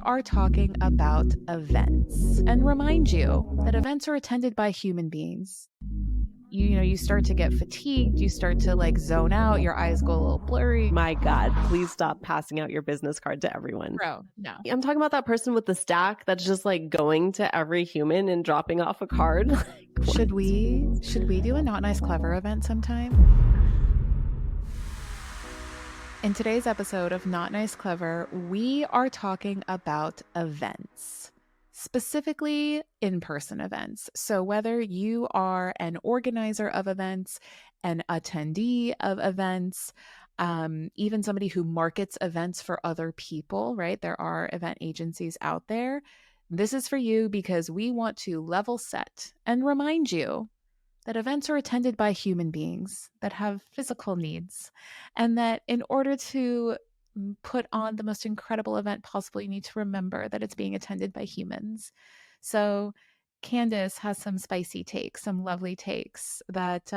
are talking about events and remind you that events are attended by human beings. You start to get fatigued, you start to zone out, your eyes go a little blurry. My God, please stop passing out your business card to everyone. Bro, no. I'm talking about that person with the stack that's just going to every human and dropping off a card. Should we do a Not Nice Clever event sometime? In today's episode of Not Nice Clever, we are talking about events, specifically in-person events. So whether you are an organizer of events, an attendee of events, even somebody who markets events for other people, right? There are event agencies out there. This is for you because we want to level set and remind you that events are attended by human beings that have physical needs, and that in order to put on the most incredible event possible, you need to remember that it's being attended by humans. So Candace has some spicy takes, some lovely takes that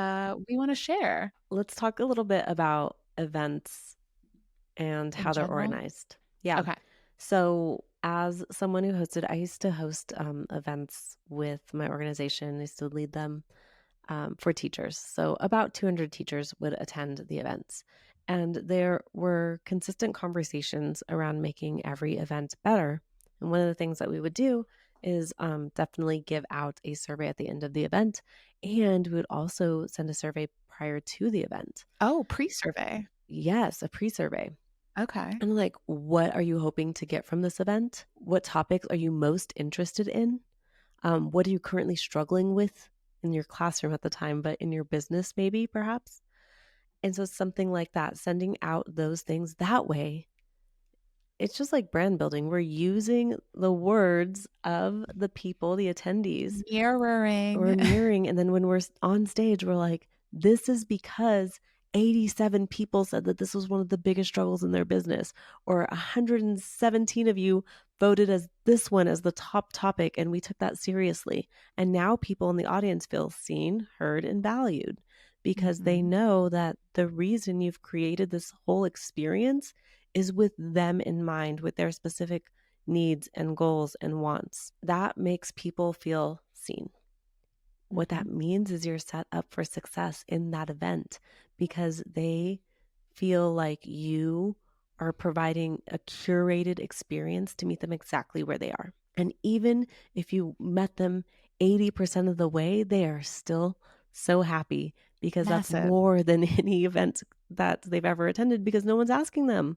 we want to share. Let's talk a little bit about events and how they're organized. Yeah. Okay. So as someone who hosted, I used to host events with my organization. I used to lead them for teachers. So about 200 teachers would attend the events. And there were consistent conversations around making every event better. And one of the things that we would do is definitely give out a survey at the end of the event. And we would also send a survey prior to the event. Oh, pre-survey. Yes, a pre-survey. Okay. And what are you hoping to get from this event? What topics are you most interested in? What are you currently struggling with in your classroom at the time, but in your business maybe, perhaps? And so something like that, sending out those things that way, it's just like brand building. We're using the words of the people, the attendees. Mirroring. We're mirroring. And then when we're on stage, we're like, this is because 87 people said that this was one of the biggest struggles in their business, or 117 of you voted as this one as the top topic, and we took that seriously. And now people in the audience feel seen, heard, and valued because they know that the reason you've created this whole experience is with them in mind, with their specific needs and goals and wants. That makes people feel seen. What that means is you're set up for success in that event because they feel like you are providing a curated experience to meet them exactly where they are. And even if you met them 80% of the way, they are still so happy because that's more than any event that they've ever attended, because no one's asking them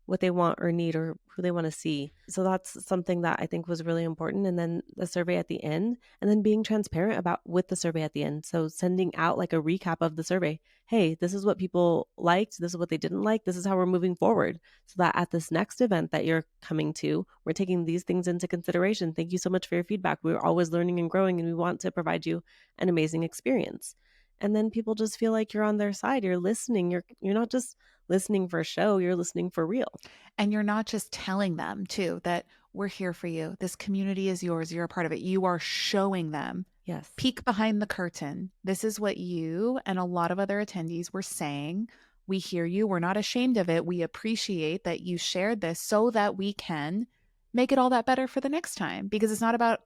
what they want or need or who they want to see. So that's something that I think was really important. And then the survey at the end, and then being transparent with the survey at the end. So sending out a recap of the survey. Hey, this is what people liked. This is what they didn't like. This is how we're moving forward. So that at this next event that you're coming to, we're taking these things into consideration. Thank you so much for your feedback. We're always learning and growing, and we want to provide you an amazing experience. And then people just feel like you're on their side. You're listening. You're not just listening for show, you're listening for real. And you're not just telling them too that we're here for you. This community is yours. You're a part of it. You are showing them. Yes. Peek behind the curtain. This is what you and a lot of other attendees were saying. We hear you. We're not ashamed of it. We appreciate that you shared this so that we can make it all that better for the next time, because it's not about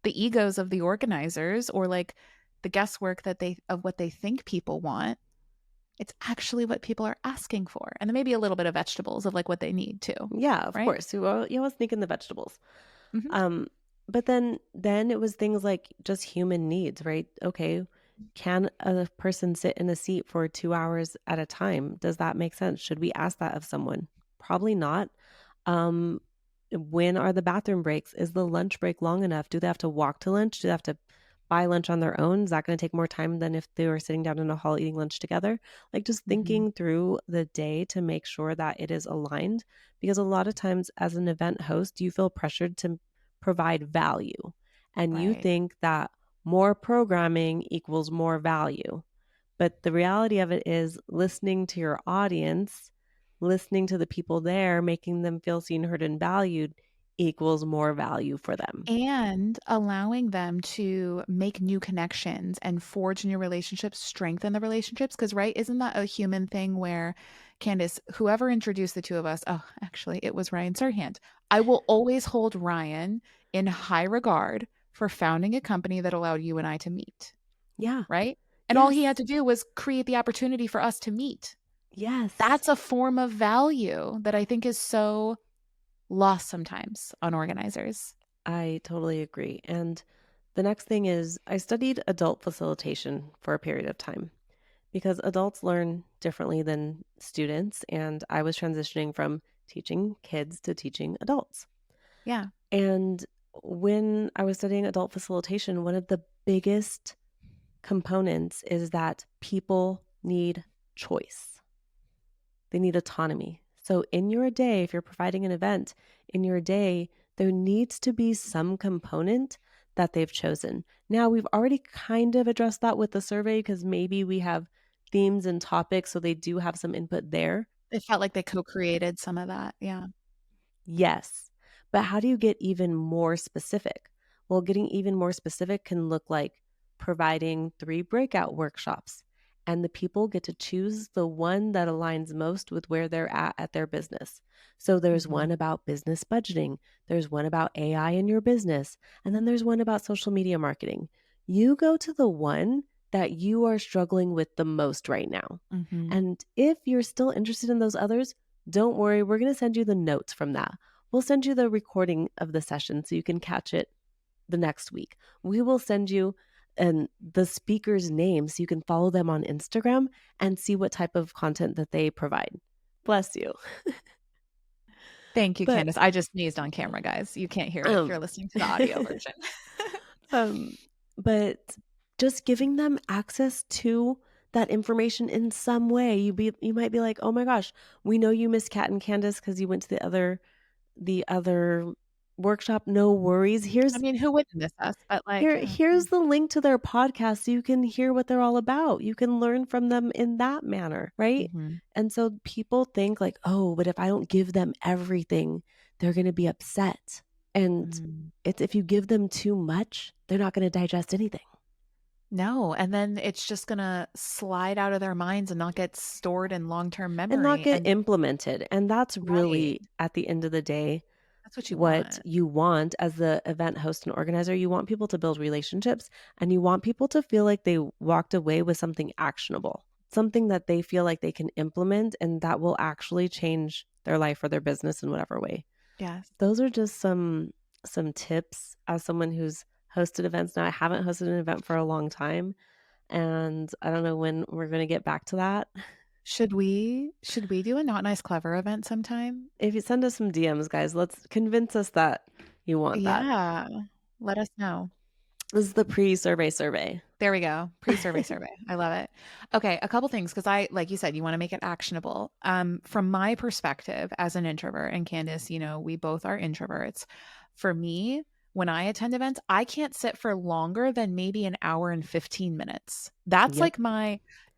the egos of the organizers or the guesswork of what they think people want. It's actually what people are asking for. And then maybe a little bit of vegetables of what they need too. Yeah, of course. You always sneak in the vegetables. But then it was things like just human needs, right? Okay, can a person sit in a seat for 2 hours at a time? Does that make sense? Should we ask that of someone? Probably not. When are the bathroom breaks? Is the lunch break long enough? Do they have to walk to lunch? Do they have to buy lunch on their own? Is that going to take more time than if they were sitting down in a hall eating lunch together? Just thinking through the day to make sure that it is aligned, because a lot of times as an event host, you feel pressured to provide value, and you think that more programming equals more value. But the reality of it is listening to your audience, listening to the people there, making them feel seen, heard, and valued equals more value for them. And allowing them to make new connections and forge new relationships, strengthen the relationships. Because, right, isn't that a human thing where, Candace, whoever introduced the two of us, oh, actually, it was Ryan Serhant. I will always hold Ryan in high regard for founding a company that allowed you and I to meet, Yeah. right? And all he had Yes. to do was create the opportunity for us to meet. Yes. That's a form of value that I think is so lost sometimes on organizers. I totally agree. And the next thing is I studied adult facilitation for a period of time because adults learn differently than students. And I was transitioning from teaching kids to teaching adults. Yeah. And when I was studying adult facilitation, one of the biggest components is that people need choice. They need autonomy. So, in your day, if you're providing an event in your day, there needs to be some component that they've chosen. Now, we've already kind of addressed that with the survey because maybe we have themes and topics. So, they do have some input there. It felt like they co-created some of that. Yeah. Yes. But how do you get even more specific? Well, getting even more specific can look like providing 3 breakout workshops, and the people get to choose the one that aligns most with where they're at their business. So there's Mhm. one about business budgeting, there's one about AI in your business, and then there's one about social media marketing. You go to the one that you are struggling with the most right now. Mhm. And if you're still interested in those others, don't worry, we're going to send you the notes from that. We'll send you the recording of the session so you can catch it the next week. We will send you the speaker's name so you can follow them on Instagram and see what type of content that they provide. Bless you. Thank you, But Candace. I just sneezed on camera, guys. You can't hear it if um you're listening to the audio version. um but just giving them access to that information in some way. You might be like, "Oh my gosh, we know you miss Kat and Candace because you went to the other workshop, no worries. I mean, who wouldn't miss us? But like, yeah. Here's the link to their podcast so you can hear what they're all about. You can learn from them in that manner, right? Mhm. And so people think like, "Oh, but if I don't give them everything, they're going to be upset." And Mm. it's if you give them too much, they're not going to digest anything No, and then it's just gonna slide out of their minds and not get stored in long-term and not memory, get and implemented. And that's right. really at the end of the day That's what you what want. you want as the event host and organizer. You want people to build relationships and you want people to feel like they walked away with something actionable, something that they feel like they can implement and that will actually change their life or their business in whatever way. Yes. Those are just some tips as someone who's hosted events. Now I haven't hosted an event for a long time and I don't know when we're going to get back to that. Should we do a Not Nice Clever event sometime? If you send us some DMs, guys, let's convince us that you want that. Yeah. Let us know. This is the pre-survey survey. There we go. Pre-survey survey. I love it. Okay, a couple things because I like you said, you want to make it actionable. From my perspective as an introvert, and Candace, we both are introverts. For me, when I attend events, I can't sit for longer than maybe an hour and 15 minutes. That's Yep. like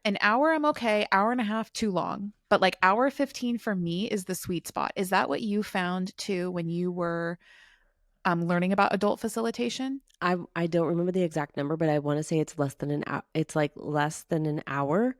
an hour, I'm okay, hour and a half too long. But like hour 15 for me is the sweet spot. Is that what you found too when you were learning about adult facilitation? I don't remember the exact number, but I wanna say it's less than an hour. It's, like, less than an hour,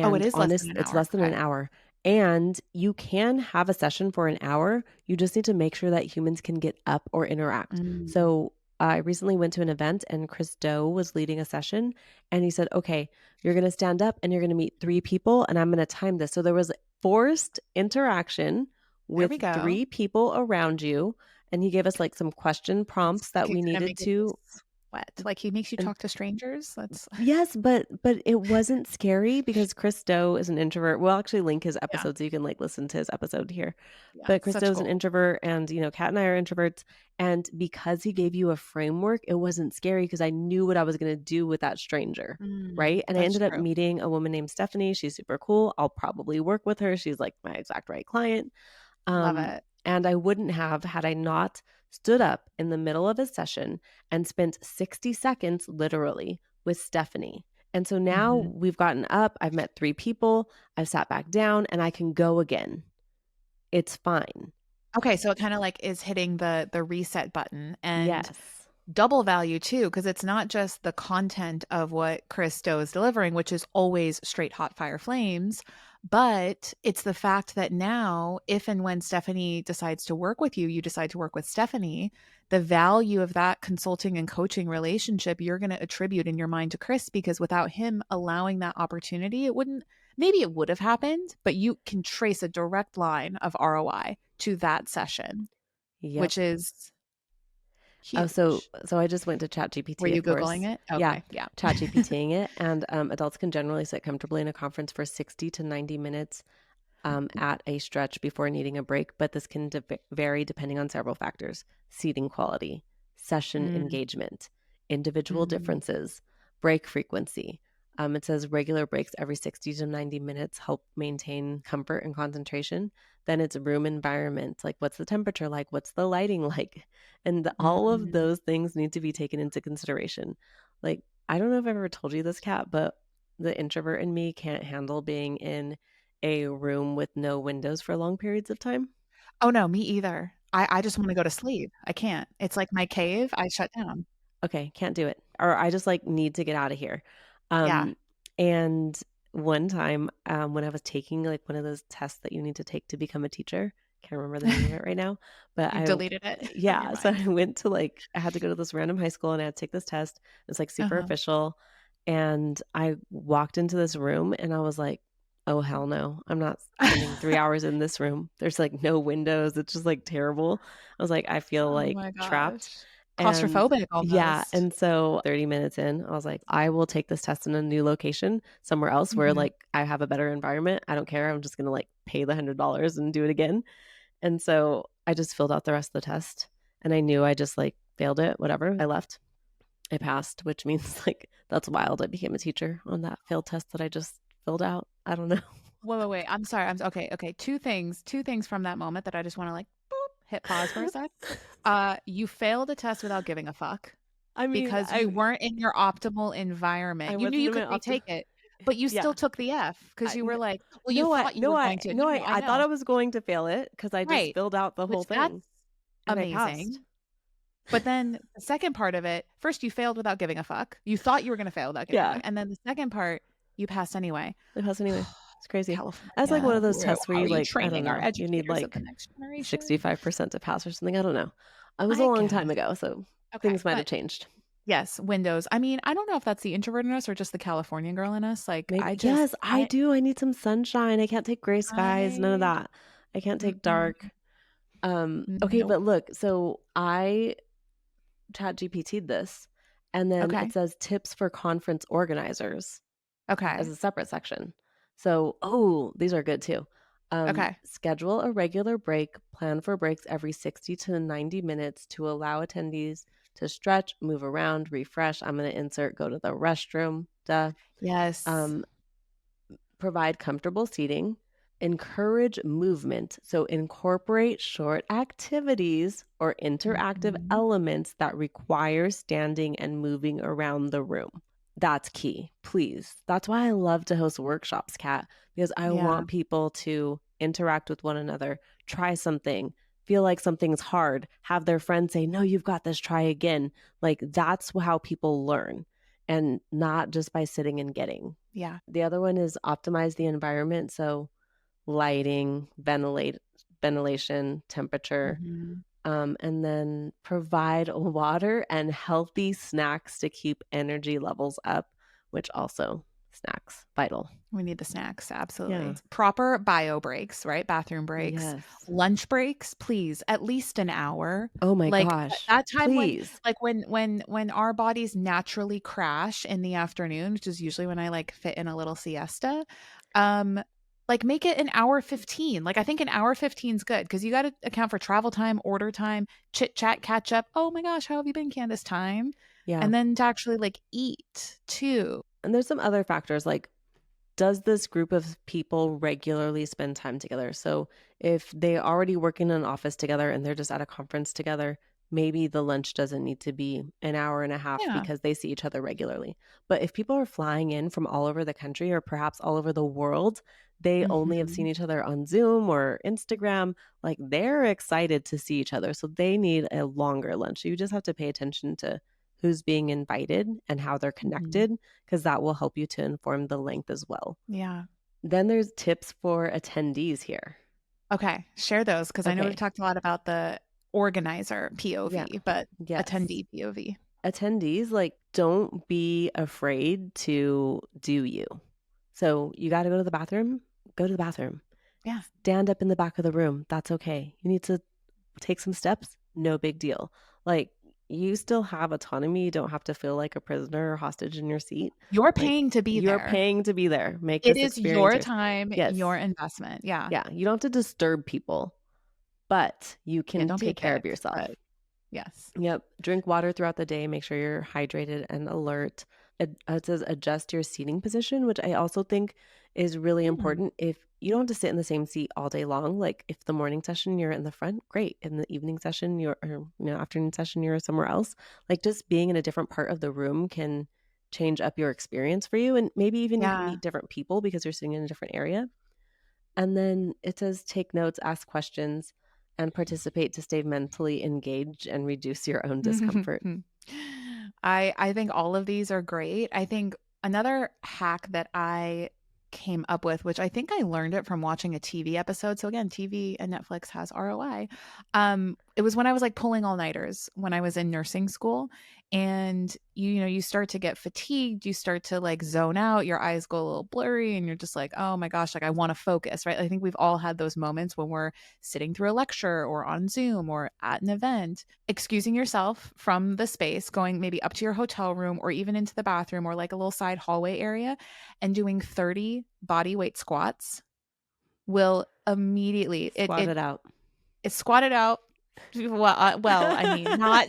Oh, it and is less than an it's hour. less than an Okay. hour, and you can have a session for an hour, you just need to make sure that humans can get up or interact. Mm. So, I recently went to an event, and Chris Do was leading a session, and he said, "Okay, you're gonna stand up, and you're gonna meet 3 people, and I'm gonna time this." So, there was forced interaction There we with go. 3 people around you, and he gave us, like, some question It's prompts like that it we kinda needed make you to sweat, like, he makes you and talk to strangers? That's yes, but it wasn't scary because Chris Do is an introvert. We'll actually link his yeah, episode so you can, like, listen to his episode here. yeah, But Chris Do such is an gold. introvert and, Kat and I are introverts, and because he gave you a framework, it wasn't scary because I knew what I was gonna do with that stranger, right? And I That's ended up true. meeting a woman named Stephanie. She's super cool. I'll probably work with her. She's, like, my exact right client. Love Um, it. and I wouldn't have had I not stood up in the middle of a session and spent 60 seconds literally with Stephanie. And so now Mhm. we've gotten up, I've met 3 people, I've sat back down, and I can go again. It's fine. Okay, so it kinda, like, is hitting the reset button and Yes. double value too, because it's not just the content of what Chris Do is delivering, which is always straight hot fire flames, But it's the fact that now, if and when Stephanie decides to work with you, you decide to work with Stephanie, the value of that consulting and coaching relationship, you're going to attribute in your mind to Chris because without him allowing that opportunity, it wouldn't, maybe it would have happened, but you can trace a direct line of ROI to that session, which Yep. is Oh, so huge. so I just went to Were ChatGPT, you of Googling course. it? Yeah, Okay. Yeah. ChatGPTing it, and adults can generally sit comfortably in a conference for 60 to 90 minutes at a stretch before needing a break, but this can vary depending on several factors: seating quality, session Mm, engagement, individual mm, differences, break frequency. It says regular breaks every 60 to 90 minutes help maintain comfort and concentration. Then it's room environment, like what's the temperature like? What's the lighting like? And all of mm. those things need to be taken into consideration. Like, I don't know if I've ever told you this, Kat, but the introvert in me can't handle being in a room with no windows for long periods of time? Oh, no, me either. I just wanna go to sleep. I can't. It's like my cave, I shut down. Okay, can't do it. Or I just, like, need to get out of here. Yeah. Um, and one time, when I was taking, like, one of those tests that you need to take to become a teacher, can't remember the name of it right now, but You've deleted it from your yeah, so mind. I went to, like, I had to go to this random high school and I had to take this test. It's, like, super Uh-huh. official, and I walked into this room and I was like, "Oh, hell no. I'm not spending 3 hours in this room. There's, like, no windows. It's just, like, terrible." I was like, "I feel, Oh like, my trapped." gosh. And Claustrophobic yeah, almost. and so 30 minutes in, I was like, "I will take this test in a new location somewhere else where, Mhm. like, I have a better environment. I don't care. I'm just gonna, like, pay the $100 and do it again." And so I just filled out the rest of the test, and I knew I just, like, failed it, whatever. I left. I passed, which means, like, that's wild. I became a teacher on that failed test that I just filled out. I don't know. Wait, wait, wait, I'm sorry, okay, okay, 2 things from that moment that I just wanna, like, boop, hit pause for a sec. You failed a test without giving a fuck I mean, because you weren't in your optimal I environment. You knew wasn't you in my could retake it, but you still yeah. took the F because I you were n like, well, you thought you were going to. No, no, I I thought know. I was going to fail it because I just Right, filled out the whole which thing, that's and I passed. amazing. But then the second part of it, first you failed without giving a fuck. You thought you were gonna fail without giving a Yeah, fuck, and then the second part, you passed anyway. I passed anyway. It's crazy. That's like California, one of those where tests where how are you, you like, I don't training our know, you need, educators of the like, next generation? 65% to pass or something, I don't know. It was a I long guess. time ago, so Okay, things might have but changed. yes, windows. I mean, I don't know if that's the introvert in us or just the Californian girl in us, like, Maybe yes, I do, I need some sunshine, I can't take gray skies, none of I that. I can't take mm-mm, dark. Okay, nope. but look, so I ChatGPT'd this, and then it Okay, says tips for conference organizers as okay, a separate section. So, oh, these are good too. okay. Schedule a regular break, plan for breaks every 60 to 90 minutes to allow attendees to stretch, move around, refresh. I'm going to insert go to the restroom. Duh. Yes. Um, Provide comfortable seating, encourage movement. So, incorporate short activities or interactive Mhm. elements that require standing and moving around the room. That's key, please. That's why I love to host workshops, Kat, because I Yeah, want people to interact with one another, try something, feel like something's hard, have their friends say, no, you've got this, try again. Like, that's how people learn and not just by sitting and getting. yeah. The other one is optimize the environment, so lighting, ventilation, temperature, Mhm. and then provide water and healthy snacks to keep energy levels up, which also snacks, vital. We need the snacks, Yeah. absolutely. Proper bio breaks, right? Bathroom breaks, Yes. lunch breaks, please, at least an hour. Oh my Like gosh. that time when Please. like when our bodies naturally crash in the afternoon, which is usually when I like fit in a little siesta, um like make it an hour 15. Like I think an hour 15 is good because you got to account for travel time, order time, chit chat, catch up. Oh my gosh, how have you been, Candace? Time. Yeah. And then to actually like eat too. And there's some other factors like does this group of people regularly spend time together? So if they already work in an office together and they're just at a conference together, maybe the lunch doesn't need to be an hour and a half Yeah. because they see each other regularly. But if people are flying in from all over the country or perhaps all over the world, they only have seen Mhm. each other on Zoom or Instagram, like they're excited to see each other. So they need a longer lunch. You just have to pay attention to who's being invited and how they're Mhm. connected because that will help you to inform the length as well. Yeah. Then there's tips for attendees here. Okay, share those because I know we've Okay. talked a lot about the organizer Yeah. POV, but Yes. attendee POV. Attendees, like, don't be afraid to do you. So you got to go to the bathroom, go to the bathroom. Yeah. Stand up in the back of the room. That's okay. You need to take some steps. No big deal. Like, you still have autonomy. You don't have to feel like a prisoner or hostage in your seat. You're Like, paying to be you're there. paying to be there. Make It this is experience your yours. time, Yes. your investment. Yeah. Yeah. You don't have to disturb people, but you Yeah, can don't be a take care dick, of yourself. but yes. Yep. Drink water throughout the day. Make sure you're hydrated and alert. It says adjust your seating position, which I also think is really Mm, important. If you don't have to sit in the same seat all day long, like if the morning session you're in the front, great. In the evening session, afternoon session you're somewhere else. Like just being in a different part of the room can change up your experience for you, and maybe even you can yeah. meet different people because you're sitting in a different area. And then it says take notes, ask questions, and participate to stay mentally engaged and reduce your own discomfort. I think all of these are great. I think another hack that I came up with, which I think I learned it from watching a TV episode. So again, TV and Netflix has ROI. It was when I was like pulling all-nighters when I was in nursing school. And you start to get fatigued, you start to like zone out, your eyes go a little blurry, and you're just like, oh my gosh, like I want to focus, right? I think we've all had those moments when we're sitting through a lecture or on Zoom or at an event, excusing yourself from the space, going maybe up to your hotel room or even into the bathroom or like a little side hallway area and doing 30 body weight squats will immediately Swat it out. it squatted out. Well, I mean, not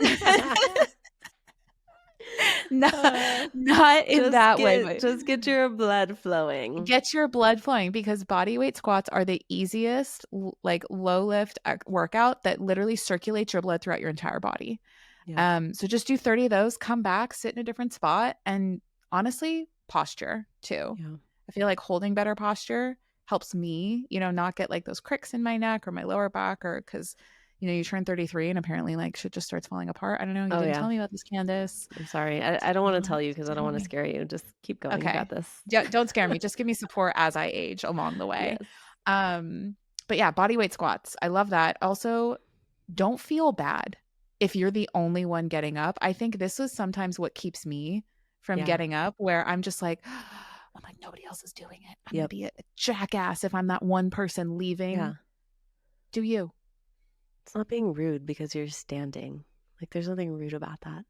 not Uh, not in just that way, get but just get your blood flowing. get your blood flowing because body weight squats are the easiest like low lift workout that literally circulates your blood throughout your entire body. Yep. So just do 30 of those, come back, sit in a different spot, and honestly, posture too. Yeah. I feel like holding better posture helps me, not get like those cricks in my neck or my lower back, or because, you turn 33 and apparently like shit just starts falling apart. I don't know. You Oh, didn't yeah. tell me about this, Candace. I'm sorry. I don't wanna tell you because I don't Tell wanna me. scare you. Just keep going. You got Okay. this. Don't scare me. Just give me support as I age along the way. Yes. Um, but yeah, body weight squats. I love that. Also, don't feel bad if you're the only one getting up. I think this is sometimes what keeps me from Yeah. getting up, where I'm just like, I'm like, nobody else is doing it. I'm going to Yep. be a jackass if I'm that one person leaving. Yeah. Do you? It's not being rude because you're standing. Like, there's nothing rude about that.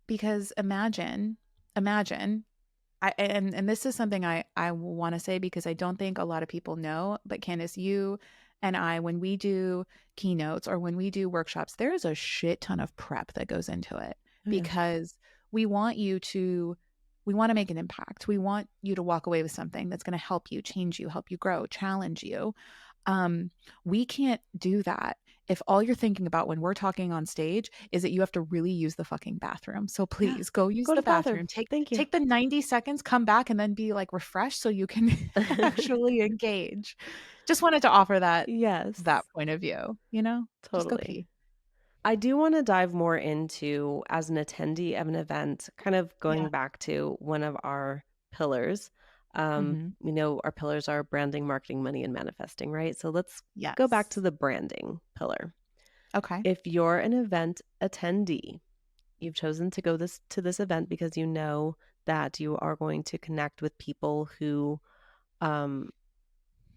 Because imagine, and this is something I want to say because I don't think a lot of people know, but Candace, you and I, when we do keynotes or when we do workshops, there is a shit ton of prep that goes into it Oh, yeah. because we want you to we want to make an impact. We want you to walk away with something that's going to help you, change you, help you grow, challenge you. Um, we can't do that if all you're thinking about when we're talking on stage is that you have to really use the fucking bathroom. So Yeah. please go use Go to the the bathroom. bathroom. Take Thank you. take the 90 seconds, come back and then be like refreshed so you can actually engage. Just wanted to offer Yes. that point of view. Just go Totally. pee. I do wanna dive more into, as an attendee of an event, kind of Yeah. going back to one of our pillars. Mhm. Our pillars are branding, marketing, money, and manifesting, right? So let's go back to Yes. the branding pillar. Okay. If you're an event attendee, you've chosen to go to this event because you know that you are going to connect with people who um,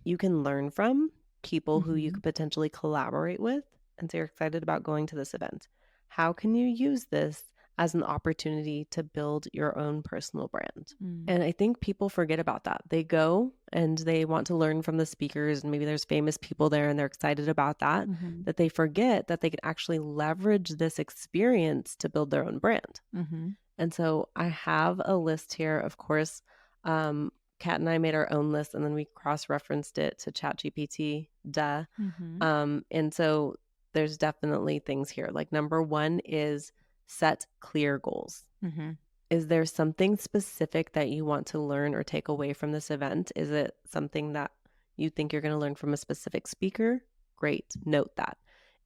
you can learn from, people who you Mhm. could potentially collaborate with, and so you're excited about going to this event. How can you use this as an opportunity to build your own personal brand? Mm. And I think people forget about that. They go and they want to learn from the speakers, and maybe there's famous people there and they're excited about that, Mhm. that they forget that they can actually leverage this experience to build their own brand. Mhm. And so I have a list here. Of course, Kat and I made our own list and then we cross referenced it to ChatGPT. Duh. Mhm. And so there's definitely things here. Like number one is set clear goals. Mhm. Is there something specific that you want to learn or take away from this event? Is it something that you think you're going to learn from a specific speaker? Great. Note that.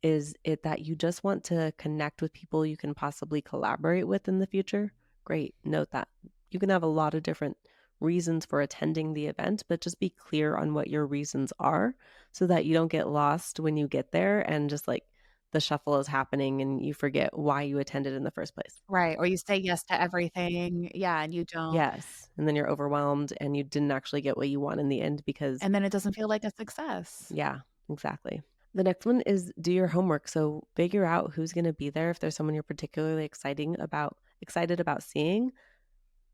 Is it that you just want to connect with people you can possibly collaborate with in the future? Great. Note that. You can have a lot of different reasons for attending the event, but just be clear on what your reasons are so that you don't get lost when you get there and just like the shuffle is happening and you forget why you attended in the first place. Right, or you say yes to everything. Yeah, and you don't Yes. And then you're overwhelmed and you didn't actually get what you want in the end because, and then it doesn't feel like a success. yeah, exactly. The next one is do your homework. So figure out who's going to be there. If there's someone you're particularly excited about seeing,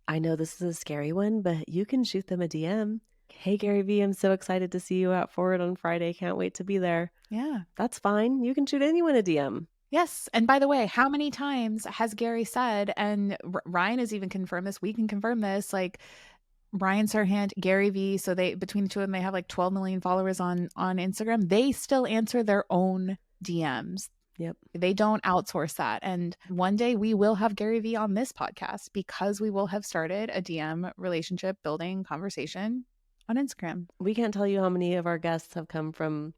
I know this is a scary one, but you can shoot them a DM. Hey, Gary V, I'm so excited to see you at Forward on Friday. Can't wait to be there. Yeah. That's fine. You can shoot anyone a DM. Yes, and by the way, how many times has Gary said, and Ryan has even confirmed this, we can confirm this, like, Ryan Serhant, Gary V, so they between the two of them, they have, like, 12 million followers on Instagram. They still answer their own DMs. Yep. They don't outsource that, and one day we will have Gary V on this podcast because we will have started a DM relationship building conversation on Instagram. We can't tell you how many of our guests have come from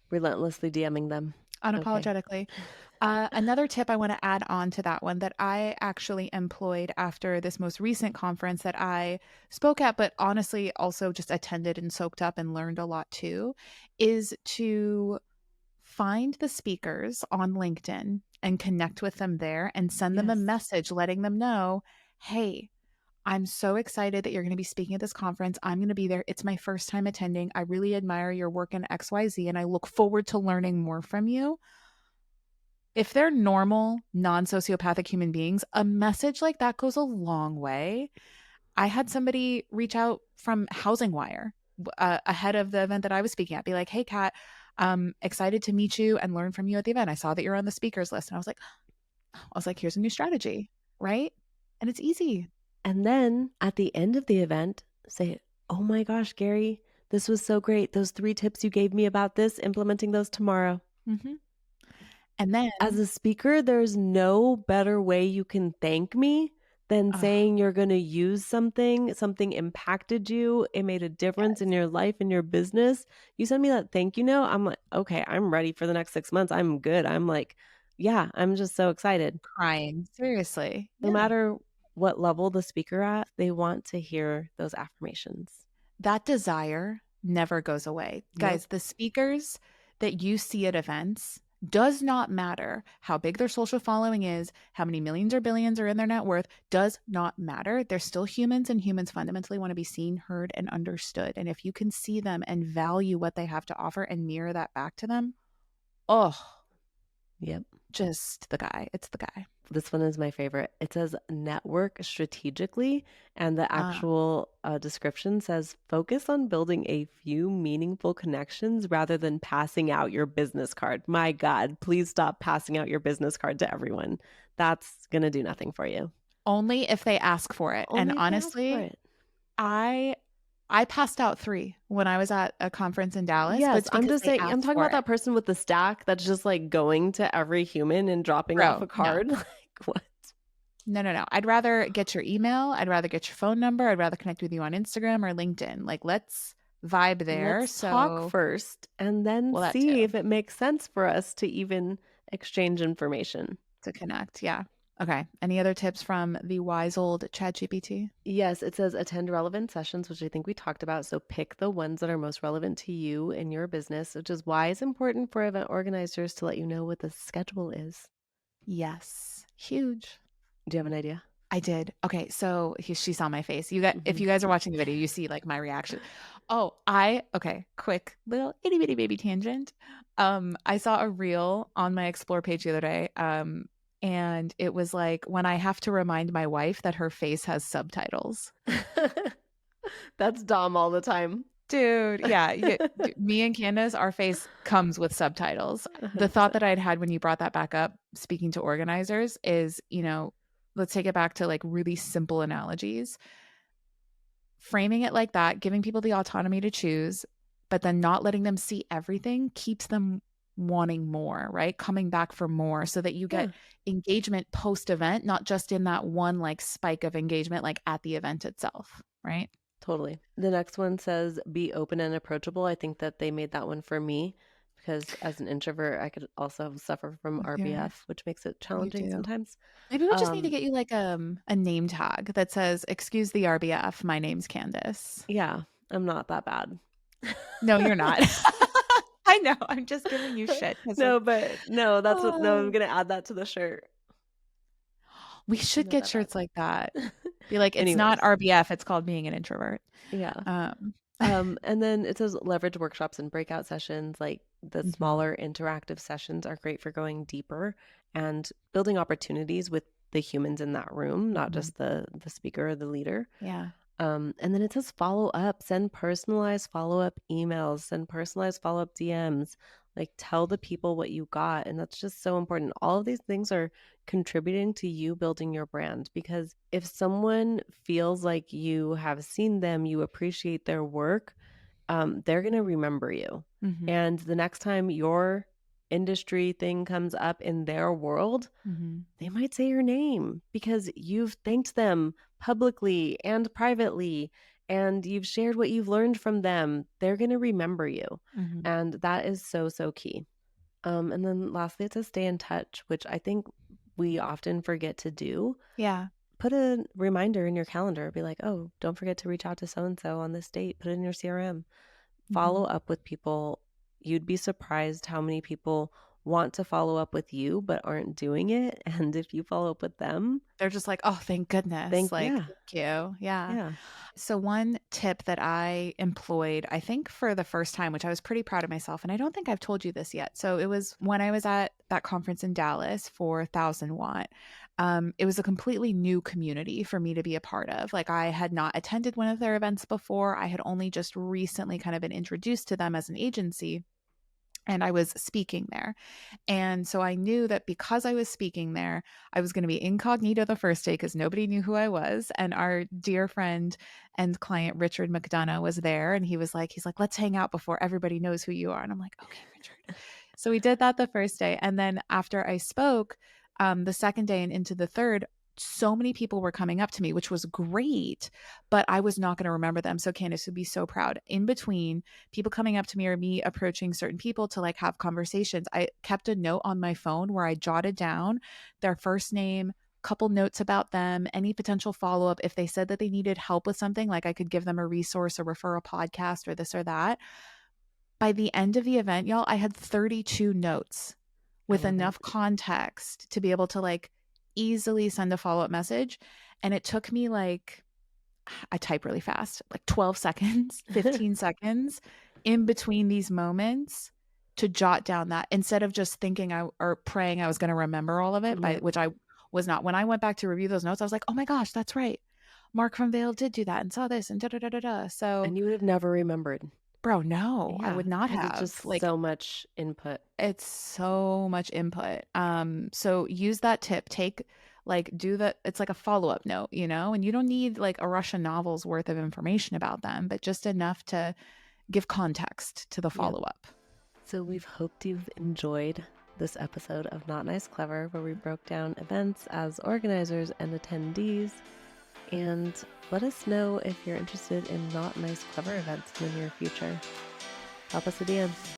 relentlessly DMing them. Okay. Unapologetically. Another tip I want to add on to that one that I actually employed after this most recent conference that I spoke at, but honestly also just attended and soaked up and learned a lot too, is to find the speakers on LinkedIn and connect with them there and send them a Yes. message letting them know, hey, I'm so excited that you're going to be speaking at this conference. I'm going to be there. It's my first time attending. I really admire your work in XYZ and I look forward to learning more from you. If they're normal, non sociopathic human beings, a message like that goes a long way. I had somebody reach out from Housing Wire ahead of the event that I was speaking at, be like, hey, Kat, excited to meet you and learn from you at the event. I saw that you're on the speakers list. And I was like, here's a new strategy, right? And it's easy. And then at the end of the event, say, oh my gosh, Gary, this was so great. Those 3 tips you gave me about this, implementing those tomorrow. Mm-hmm. And then, As a speaker, there's no better way you can thank me than oh, saying you're going to use something impacted you, it made a difference in yes, your life and your business. You send me that thank you note, I'm like, okay, I'm ready for the next 6 months. I'm good. I'm like, yeah, I'm just so excited. crying. Seriously. No Yeah. matter what level the speaker at, they want to hear those affirmations. That desire never goes away. Nope. Guys, the speakers that you see at events does not matter how big their social following is, how many millions or billions are in their net worth, does not matter. They're still humans, and humans fundamentally want to be seen, heard, and understood. And if you can see them and value what they have to offer and mirror that back to them, oh, Yep. just the guy. It's the guy. This one is my favorite. It says network strategically, and the Uh, actual description says focus on building a few meaningful connections rather than passing out your business card. My God, please stop passing out your business card to everyone. That's going to do nothing for you. only if they ask for it. And Only if they ask for honestly, it. I I passed out 3 when I was at a conference in Dallas, but Yes, it's I'm because just they saying, I'm asked talking for about it. that person with the stack that's just like going to every human and dropping off Bro, a no. card. Like, what? No, no, no. I'd rather get your email, I'd rather get your phone number, I'd rather connect with you on Instagram or LinkedIn. Like, let's vibe there. Let's talk So first and then well, that see too, if it makes sense for us to even exchange information. to connect. Yeah. Okay. Any other tips from the wise old ChatGPT? Yes, it says attend relevant sessions, which I think we talked about. So pick the ones that are most relevant to you and your business, which is why it's important for event organizers to let you know what the schedule is. Yes. Huge. Do you have an idea? I did. Okay, so she saw my face. If Mhm. you guys are watching the video, you see like my reaction. Okay, quick little itty bitty baby tangent. I saw a reel on my explore page the other day. And it was like when I have to remind my wife that her face has subtitles. That's Dom all the time. Dude, yeah, me and Candace, our face comes with subtitles. The thought 100%. that I'd had when you brought that back up, speaking to organizers, is, let's take it back to like really simple analogies. Framing it like that, giving people the autonomy to choose, but then not letting them see everything keeps them wanting more, right? Coming back for more so that you Yeah, get engagement post event, not just in that one like spike of engagement, like at the event itself, right? totally. The next one says be open and approachable. I think that they made that one for me because as an introvert, I could also suffer from Yeah, RBF, which makes it you challenging do. sometimes. Maybe we just need to Um, get you like a name tag that says, "Excuse the RBF, my name's Candace." yeah, I'm not that bad. No, you're not. I know, I'm just giving you shit 'cause like, No, but no, that's what no, I'm oh, gonna add that to the shirt. we I'm should not get that bad. shirts like that. Be like, "It's not Anyways, RBF, it's called being an introvert." yeah. Um And then it says leverage workshops and breakout sessions. Like the Mhm, smaller interactive sessions are great for going deeper and building opportunities with the humans in that room, not mhm. just the speaker or the leader. Yeah. And then it says follow up, send personalized follow up emails, send personalized follow up DMs, like tell the people what you got. And that's just so important. All of these things are contributing to you building your brand because if someone feels like you have seen them, you appreciate their work, they're going to remember you. Mhm, And the next time your industry thing comes up in their world, mhm, they might say your name because you've thanked them publicly and privately and you've shared what you've learned from them. They're going to remember you. mhm. And that is so, so key. And then lastly, it's to stay in touch, which I think we often forget to do. Yeah. Put a reminder in your calendar. Be like, oh, don't forget to reach out to so and so on this date. Put it in your CRM. Follow Mhm. up with people. You'd be surprised how many people want to follow up with you but aren't doing it. And if you follow up with them, They're just like, "Oh, thank goodness." Like, yeah, "Thank you." Yeah. yeah. So one tip that I employed, I think for the first time, which I was pretty proud of myself, and I don't think I've told you this yet. So it was when I was at that conference in Dallas for 1000 Watt. It was a completely new community for me to be a part of. Like I had not attended one of their events before. I had only just recently kind of been introduced to them as an agency. And I was speaking there. And so I knew that because I was speaking there, I was going to be incognito the first day because nobody knew who I was. And our dear friend and client, Richard McDonough, was there. And he's like, let's hang out before everybody knows who you are. And I'm like, okay, Richard. So we did that the first day. And then after I spoke, the second day and into the third, so many people were coming up to me, which was great, but I was not going to remember them. So Candace would be so proud. In between people coming up to me or me approaching certain people to like have conversations, I kept a note on my phone where I jotted down their first name, couple notes about them, any potential follow up. If they said that they needed help with something, like I could give them a resource or refer a podcast or this or that. By the end of the event, y'all, I had 32 notes I with love it. enough context to be able to like easily send a follow up message. And it took me like, I type really fast, like 12 seconds, 15 seconds in between these moments to jot down that instead of just thinking I or praying I was going to remember all of it, by Yep. which I was not. When I went back to review those notes, I was like, oh my gosh, that's right. Mark from Vale did do that and saw this and da da da da da. So, And you would have never remembered. bro, no, I Yeah, would not because it's have. just Like, so much input. it's so much input. So use that tip. Take like do the it's like a follow-up note, you know, and you don't need like a Russian novel's worth of information about them, but just enough to give context to the Yep. follow-up. So we've hoped you've enjoyed this episode of Not Nice Clever, where we broke down events as organizers and attendees. And let us know if you're interested in Not Nice Clever events in the near future. Drop us a DM.